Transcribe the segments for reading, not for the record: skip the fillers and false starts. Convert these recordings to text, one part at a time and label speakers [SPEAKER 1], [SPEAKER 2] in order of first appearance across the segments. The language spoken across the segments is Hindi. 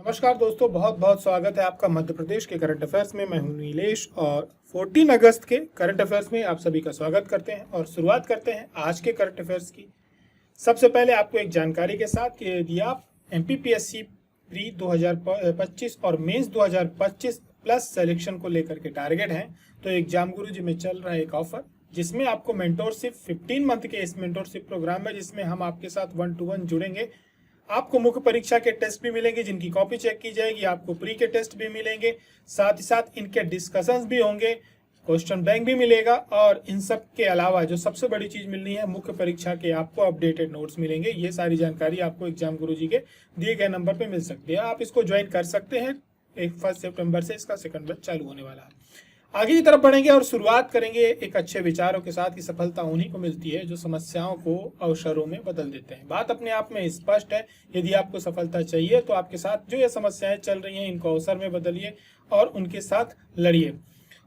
[SPEAKER 1] नमस्कार दोस्तों, बहुत बहुत स्वागत है आपका मध्य प्रदेश के करंट अफेयर्स में। मैं हूं नीलेश और 14 अगस्त के करंट अफेयर्स में आप सभी का स्वागत करते हैं और शुरुआत करते हैं आज के करंट अफेयर्स की। सबसे पहले आपको एक जानकारी के साथ कि यदि आप एमपीपीएससी प्री 2025 और मेंस 2025 प्लस सिलेक्शन को लेकर के टारगेट हैं तो एग्जाम गुरुजी में चल रहा है एक ऑफर, जिसमें आपको मेंटोरशिप 15 मंथ के इस मेंटोरशिप प्रोग्राम में, जिसमें हम आपके साथ 1 to 1 जुड़ेंगे। आपको मुख्य परीक्षा के टेस्ट भी मिलेंगे जिनकी कॉपी चेक की जाएगी, आपको प्री के टेस्ट भी मिलेंगे, साथ ही साथ इनके डिस्कशंस भी होंगे, क्वेश्चन बैंक भी मिलेगा और इन सब के अलावा जो सबसे बड़ी चीज मिलनी है, मुख्य परीक्षा के आपको अपडेटेड नोट्स मिलेंगे। ये सारी जानकारी आपको एग्जाम गुरुजी के दिए गए नंबर पे मिल सकती है। आप इसको ज्वाइन कर सकते हैं। 1 सितंबर से इसका सेकंड बैच चालू होने वाला है। आगे की तरफ बढ़ेंगे और शुरुआत करेंगे एक अच्छे विचारों के साथ कि सफलता उन्हीं को मिलती है जो समस्याओं को अवसरों में बदल देते हैं। बात अपने आप में स्पष्ट है। यदि आपको सफलता चाहिए तो आपके साथ जो ये समस्याएं चल रही हैं इनको अवसर में बदलिए और उनके साथ लड़िए।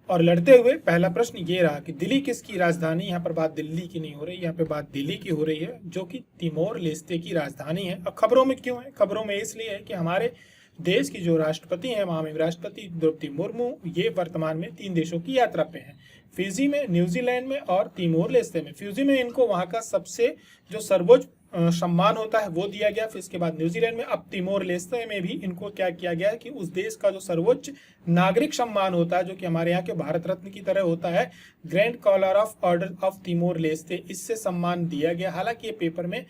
[SPEAKER 1] और लड़ते हुए पहला प्रश्न ये रहा कि दिल्ली किसकी राजधानी। यहाँ पर बात दिल्ली की नहीं हो रही, यहाँ पे बात दिल्ली की हो रही है, जो कि तिमोर लेस्ते की राजधानी है। अब खबरों में क्यों है? खबरों में इसलिए है कि हमारे देश की जो राष्ट्रपति हैं, महामहिम राष्ट्रपति द्रौपदी मुर्मू, ये वर्तमान में 3 देशों की यात्रा पे हैं, फिजी में, न्यूजीलैंड में और तिमोर लेस्ते में। फिजी में इनको वहां का सबसे जो सर्वोच्च सम्मान होता है वो दिया गया, फिर इसके बाद न्यूजीलैंड में। अब तिमोर लेस्ते में भी इनको क्या किया गया है कि उस देश का जो सर्वोच्च नागरिक सम्मान होता है, जो कि हमारे यहाँ के भारत रत्न की तरह होता है, grand collar of order of Timor Leste, इससे सम्मान दिया गया। हालांकि ये पेपर में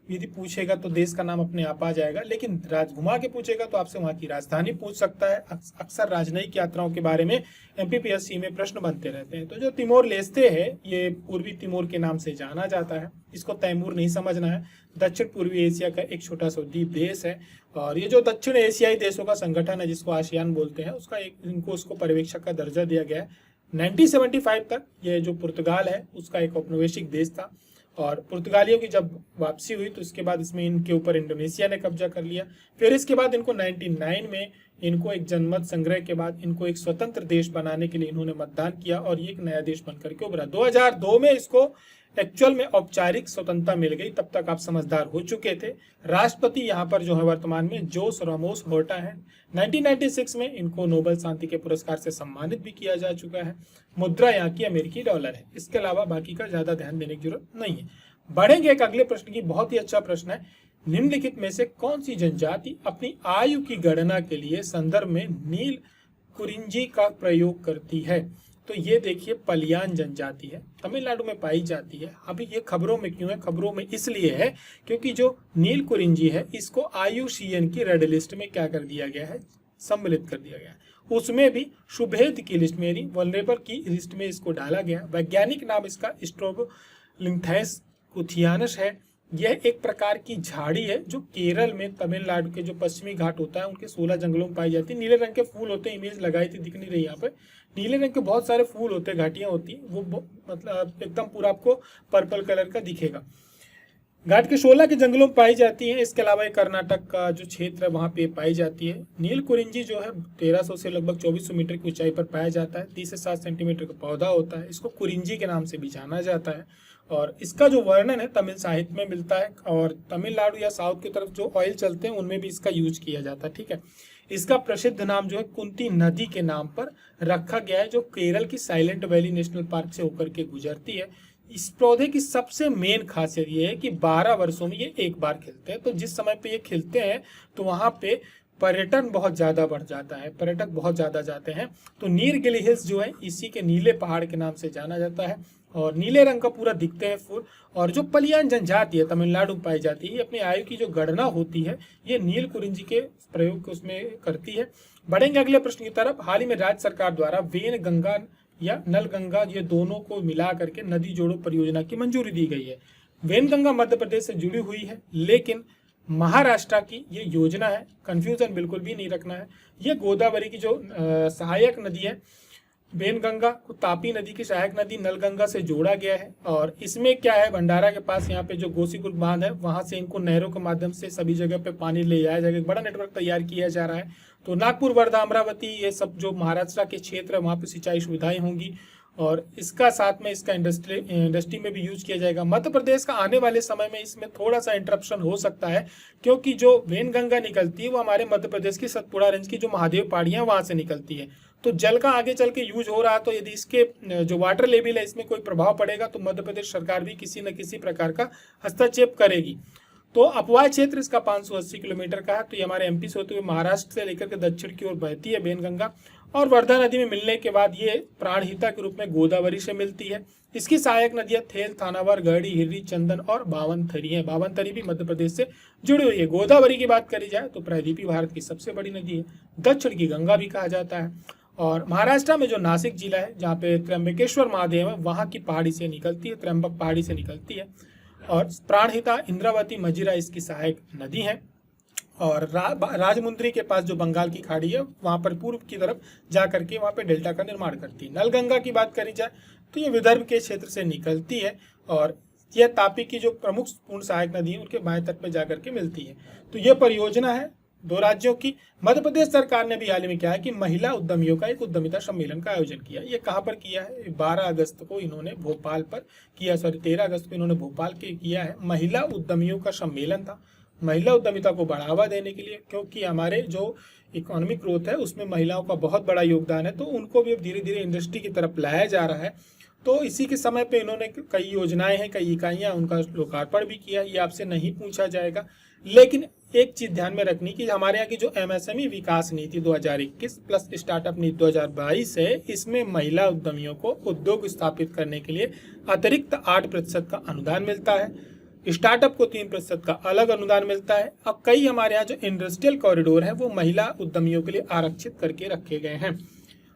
[SPEAKER 1] यदि पूछेगा तो देश का नाम अपने आप आ जाएगा, लेकिन घुमा के पूछेगा तो आपसे वहां की राजधानी पूछ सकता है। अक्सर राजनयिक यात्राओं के बारे में एमपीपीएससी में प्रश्न बनते रहते हैं। तो जो तिमोर लेस्ते है ये पूर्वी तिमोर के नाम से जाना जाता है। इसको तैमूर नहीं समझना है। दक्षिण पूर्वी एशिया का एक छोटा सा द्वीप देश है और ये जो दक्षिण एशियाई देशों का संगठन है, जिसको आसियान बोलते हैं, उसका इनको उसको पर्यवेक्षक का दर्जा दिया गया है। 1975 तक ये जो पुर्तगाल है उसका एक औपनिवेशिक देश था और पुर्तगालियों की जब वापसी हुई तो इसके बाद इसमें इनके ऊपर इंडोनेशिया ने कब्जा कर लिया। फिर इसके बाद इनको 99 में इनको एक जनमत संग्रह के बाद इनको एक स्वतंत्र देश बनाने के लिए इन्होंने मतदान किया और ये एक नया देश बनकर के उभरा। 2002 में इसको एक्चुअल में औपचारिक स्वतंत्रता मिल गई। तब तक आप समझदार हो चुके थे। राष्ट्रपति यहाँ पर जो है वर्तमान में जोस रामोस होर्टा है। 1996 में इनको नोबेल शांति के पुरस्कार से सम्मानित भी किया जा चुका है। मुद्रा यहाँ की अमेरिकी डॉलर है। इसके अलावा बाकी का ज्यादा ध्यान देने की जरूरत नहीं है। बढ़ेंगे एक अगले प्रश्न की। बहुत ही अच्छा प्रश्न है। निम्नलिखित में से कौन सी जनजाति अपनी आयु की गणना के लिए संदर्भ में नील कुरिंजी का प्रयोग करती है? तो ये देखिए पलियान जनजाति है, तमिलनाडु में पाई जाती है। अभी ये खबरों में क्यों है? खबरों में इसलिए है क्योंकि जो नील कुरिंजी है इसको IUCN की रेड लिस्ट में क्या कर दिया गया है? सम्मिलित कर दिया गया है। उसमें भी शुभेद की लिस्ट में, वल्नरेबल की लिस्ट में इसको डाला गया। वैज्ञानिक नाम इसका स्ट्रोबोलिंथेस कुथियानस है। यह एक प्रकार की झाड़ी है जो केरल में, तमिलनाडु के जो पश्चिमी घाट होता है उनके 16 जंगलों में पाई जाती है। नीले रंग के फूल होते हैं। इमेज लगाई थी, दिख नहीं रही यहाँ पे। नीले रंग के बहुत सारे फूल होते हैं, घाटियां होती हैं। वो मतलब एकदम पूरा आपको पर्पल कलर का दिखेगा। घाट के 16 के जंगलों में पाई जाती है। इसके अलावा कर्नाटक का जो क्षेत्र है वहां पे पाई जाती है। नील कुरिंजी जो है 1300 से लगभग 2400 मीटर की ऊंचाई पर पाया जाता है। 30 से 7 सेंटीमीटर का पौधा होता है। इसको कुरिंजी के नाम से भी जाना जाता है और इसका जो वर्णन है तमिल साहित्य में मिलता है और तमिलनाडु या साउथ की तरफ जो ऑयल चलते हैं उनमें भी इसका यूज किया जाता है। ठीक है। इसका प्रसिद्ध नाम जो है कुंती नदी के नाम पर रखा गया है, जो केरल की साइलेंट वैली नेशनल पार्क से होकर के गुजरती है। इस पौधे की सबसे मेन खासियत ये है कि 12 वर्षों में ये एक बार खिलते हैं। तो जिस समय पे ये खिलते हैं तो वहां पे पर्यटन बहुत ज्यादा बढ़ जाता है, पर्यटक बहुत ज्यादा जाते हैं। तो नीलगिरी हिल्स जो है इसी के नीले पहाड़ के नाम से जाना जाता है और नीले रंग का पूरा दिखते हैं फूल। और जो पलियान जनजाति है तमिलनाडु में पाई जाती है, अपनी आयु की जो गणना होती है ये नील कुरिंजी के प्रयोग को उसमें करती है। बढ़ेंगे अगले प्रश्न की तरफ। हाल ही में राज्य सरकार द्वारा वेन गंगा या नल गंगा, ये दोनों को मिला करके नदी जोड़ो परियोजना की मंजूरी दी गई है। वेन गंगा मध्य प्रदेश से जुड़ी हुई है, लेकिन महाराष्ट्र की ये योजना है। कंफ्यूजन बिल्कुल भी नहीं रखना है। ये गोदावरी की जो सहायक नदी है, वेनगंगा को तापी नदी की सहायक नदी नलगंगा से जोड़ा गया है। और इसमें क्या है, भंडारा के पास यहाँ पे जो गोसीकुंड बांध है वहां से इनको नहरों के माध्यम से सभी जगह पे पानी ले जाया जाएगा। एक बड़ा नेटवर्क तैयार किया जा रहा है। तो नागपुर, वर्धा, अमरावती, ये सब जो महाराष्ट्र के क्षेत्र है वहां पे सिंचाई सुविधाएं होंगी और इसका साथ में इसका इंडस्ट्री में भी यूज किया जाएगा। मध्य प्रदेश का आने वाले समय में इसमें थोड़ा सा इंटरप्शन हो सकता है, क्योंकि जो वेनगंगा निकलती है वो हमारे मध्य प्रदेश की सतपुड़ा रेंज की जो महादेव पहाड़ियां वहां से निकलती है। तो जल का आगे चल के यूज हो रहा है, तो यदि इसके जो वाटर लेवल है इसमें कोई प्रभाव पड़ेगा तो मध्य प्रदेश सरकार भी किसी न किसी प्रकार का हस्तक्षेप करेगी। तो अपवाय क्षेत्र इसका 580 किलोमीटर का है। तो ये हमारे एमपी से होते हुए महाराष्ट्र से लेकर के दक्षिण की ओर बहती है वेनगंगा, और वर्धा नदी में मिलने के बाद ये प्राणहिता के रूप में गोदावरी से मिलती है। इसकी सहायक नदियां थेल, थानावर, गढ़ी, हिर्री, चंदन और बावनथरी है। बावनथरी भी मध्य प्रदेश से जुड़ी हुई है। गोदावरी की बात करी जाए तो प्रायद्वीपीय भारत की सबसे बड़ी नदी है, दक्षिण की गंगा भी कहा जाता है। और महाराष्ट्र में जो नासिक जिला है, जहाँ पे त्र्यंबकेश्वर महादेव है, वहाँ की पहाड़ी से निकलती है, त्र्यंबक पहाड़ी से निकलती है। और प्राणहिता, इंद्रावती, मजिरा इसकी सहायक नदी है। और राजमुंद्री के पास जो बंगाल की खाड़ी है वहां पर पूर्व की तरफ जा करके वहां पे डेल्टा का निर्माण करती है। नलगंगा की बात करी जाए तो ये विदर्भ के क्षेत्र से निकलती है, और यह तापी की जो प्रमुख पूर्ण सहायक नदी है उनके बाएं तट पे जाकर के मिलती है। तो यह परियोजना है 2 राज्यों की। मध्य प्रदेश सरकार ने भी हाल ही में क्या है कि महिला उद्यमियों का एक उद्यमिता सम्मेलन का आयोजन किया। ये कहाँ पर किया है? 12 अगस्त को इन्होंने भोपाल पर किया, 13 अगस्त को इन्होंने भोपाल के किया है। महिला उद्यमियों का सम्मेलन था, महिला उद्यमिता को बढ़ावा देने के लिए, क्योंकि हमारे जो इकोनॉमिक ग्रोथ है उसमें महिलाओं का बहुत बड़ा योगदान है। तो उनको भी अब धीरे धीरे इंडस्ट्री की तरफ लाया जा रहा है। तो इसी के समय पे इन्होंने कई योजनाएं हैं, कई इकाइयां, उनका लोकार्पण भी किया। ये आपसे नहीं पूछा जाएगा, लेकिन एक चीज ध्यान में रखनी कि हमारे यहाँ की जो एमएसएमई विकास नीति 2021 प्लस स्टार्टअप नीति 2022 है, इसमें महिला उद्यमियों को उद्योग स्थापित करने के लिए अतिरिक्त 8% का अनुदान मिलता है। स्टार्टअप को 3% का अलग अनुदान मिलता है। अब कई हमारे यहाँ जो इंडस्ट्रियल कॉरिडोर है वो महिला उद्यमियों के लिए आरक्षित करके रखे गए हैं।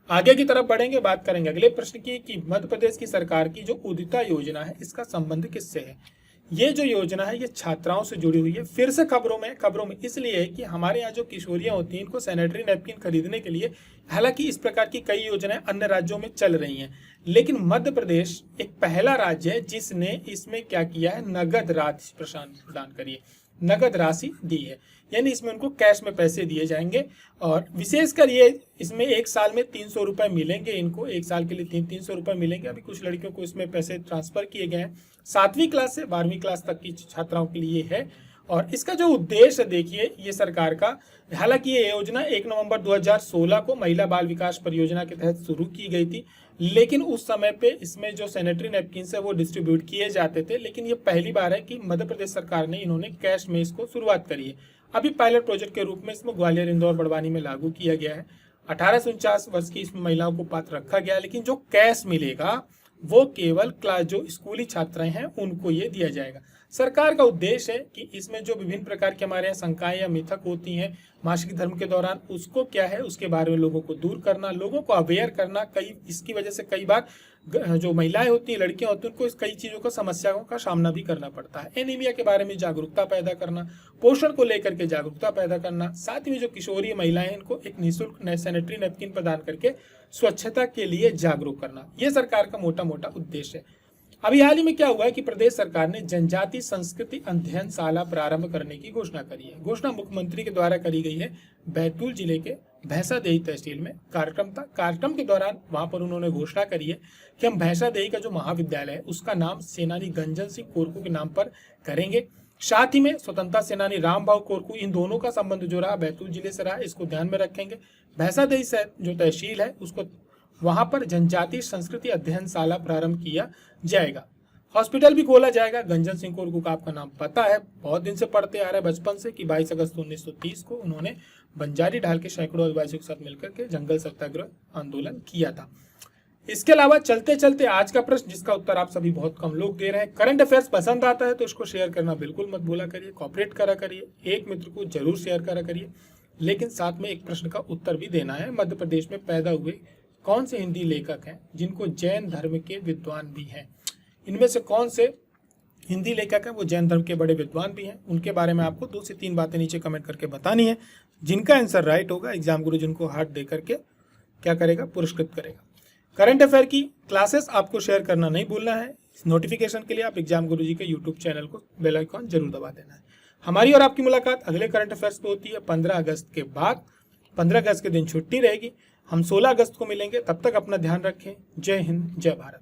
[SPEAKER 1] आगे की तरफ बढ़ेंगे, बात करेंगे अगले प्रश्न की कि मध्य प्रदेश की सरकार की जो उदिता योजना है इसका संबंध किससे है। ये जो योजना है ये छात्राओं से जुड़ी हुई है। फिर से खबरों में इसलिए है कि हमारे यहाँ जो किशोरियां होती हैं इनको सैनिटरी नैपकिन खरीदने के लिए, हालांकि इस प्रकार की कई योजनाएं अन्य राज्यों में चल रही हैं, लेकिन मध्य प्रदेश एक पहला राज्य है जिसने इसमें क्या किया है, नगद राशि प्रदान करी है, नगद राशि दी है। यानी इसमें उनको कैश में पैसे दिए जाएंगे, और विशेषकर ये इसमें एक साल में 300 रुपये मिलेंगे। इनको एक साल के लिए 300 रुपये मिलेंगे। अभी कुछ लड़कियों को इसमें पैसे ट्रांसफर किए गए हैं। 7वीं क्लास से 12वीं क्लास तक की छात्राओं के लिए है। और इसका जो उद्देश्य देखिए, ये सरकार का, हालांकि ये योजना 1 नवंबर 2016 को महिला बाल विकास परियोजना के तहत शुरू की गई थी, लेकिन उस समय पे इसमें जो सैनिटरी नैपकिन्स है वो डिस्ट्रीब्यूट किए जाते थे। लेकिन ये पहली बार है कि मध्य प्रदेश सरकार ने इन्होंने कैश में इसको शुरुआत करी है। अभी पायलट प्रोजेक्ट के रूप में इसमें ग्वालियर, इंदौर, बड़वानी में लागू किया गया है। 18 से 49 वर्ष की इसमें महिलाओं को पात्र रखा गया है, लेकिन जो कैश मिलेगा वो केवल क्लास जो स्कूली छात्राएं हैं उनको ये दिया जाएगा। सरकार का उद्देश्य है कि इसमें जो विभिन्न प्रकार के हमारे यहाँ शंकाएं या मिथक होती हैं मासिक धर्म के दौरान, उसको क्या है, उसके बारे में लोगों को दूर करना, लोगों को अवेयर करना। इसकी वजह से कई बार जो महिलाएं होती हैं, लड़कियां होती हैं, उनको कई चीज़ों का, समस्याओं का सामना भी करना पड़ता है। एनीमिया के बारे में जागरूकता पैदा करना, पोषण को लेकर के जागरूकता पैदा करना, साथ ही जो किशोरी महिलाएं हैं इनको एक निःशुल्क सैनिटरी नैपकिन प्रदान करके स्वच्छता के लिए जागरूक करना, ये सरकार का मोटा मोटा उद्देश्य है। अभी हाल ही में क्या हुआ है कि प्रदेश सरकार ने जनजाति संस्कृति अध्ययन शाला प्रारंभ करने की घोषणा करी है। घोषणा मुख्यमंत्री के द्वारा करी गई है। बैतूल जिले के भैंसादेही तहसील में कार्यक्रम था। कार्यक्रम के दौरान वहां पर उन्होंने घोषणा करी है कि हम भैंसादेही का जो महाविद्यालय है उसका नाम सेनानी गंजन सिंह कोरकू के नाम पर करेंगे। साथ ही में स्वतंत्रता सेनानी रामभाऊ कोरकू, इन दोनों का संबंध जो रहा बैतूल जिले से रहा, इसको ध्यान में रखेंगे। भैंसादेही जो तहसील है उसको वहां पर जनजातीय संस्कृति अध्ययन शाला प्रारंभ किया जाएगा। हॉस्पिटल भी खोला जाएगा। गंजन सिंह कोरकू का आपका नाम पता है, बहुत दिन से पढ़ते आ रहे हैं बचपन से, कि 22 अगस्त 1930 को उन्होंने बंजारी ढाल के सैकड़ों आदिवासियों के साथ मिलकर के जंगल सत्याग्रह आंदोलन किया था। इसके अलावा चलते चलते आज का प्रश्न, जिसका उत्तर आप सभी बहुत कम लोग दे रहे हैं। करंट अफेयर्स पसंद आता है तो इसको शेयर करना बिल्कुल मत भूला करिए, कॉपरेट करा करिए, एक मित्र को जरूर शेयर करा करिए, लेकिन साथ में एक प्रश्न का उत्तर भी देना है। मध्य प्रदेश में पैदा हुए कौन से हिंदी लेखक हैं जिनको जैन धर्म के विद्वान भी हैं? इनमें से कौन से हिंदी लेखक हैं वो जैन धर्म के बड़े विद्वान भी हैं? उनके बारे में आपको 2 से 3 बातें नीचे कमेंट करके बतानी है। जिनका आंसर राइट होगा, एग्जाम गुरु जिनको हार्ट दे करके क्या करेगा, पुरस्कृत करेगा। करंट अफेयर की क्लासेस आपको शेयर करना नहीं भूलना है। नोटिफिकेशन के लिए आप एग्जाम गुरु जी के यूट्यूब चैनल को बेल आइकॉन जरूर दबा देना है। हमारी और आपकी मुलाकात अगले करंट अफेयर्स पे होती है 15 अगस्त के बाद। 15 अगस्त के दिन छुट्टी रहेगी। हम 16 अगस्त को मिलेंगे, तब तक अपना ध्यान रखें। जय हिंद, जय भारत।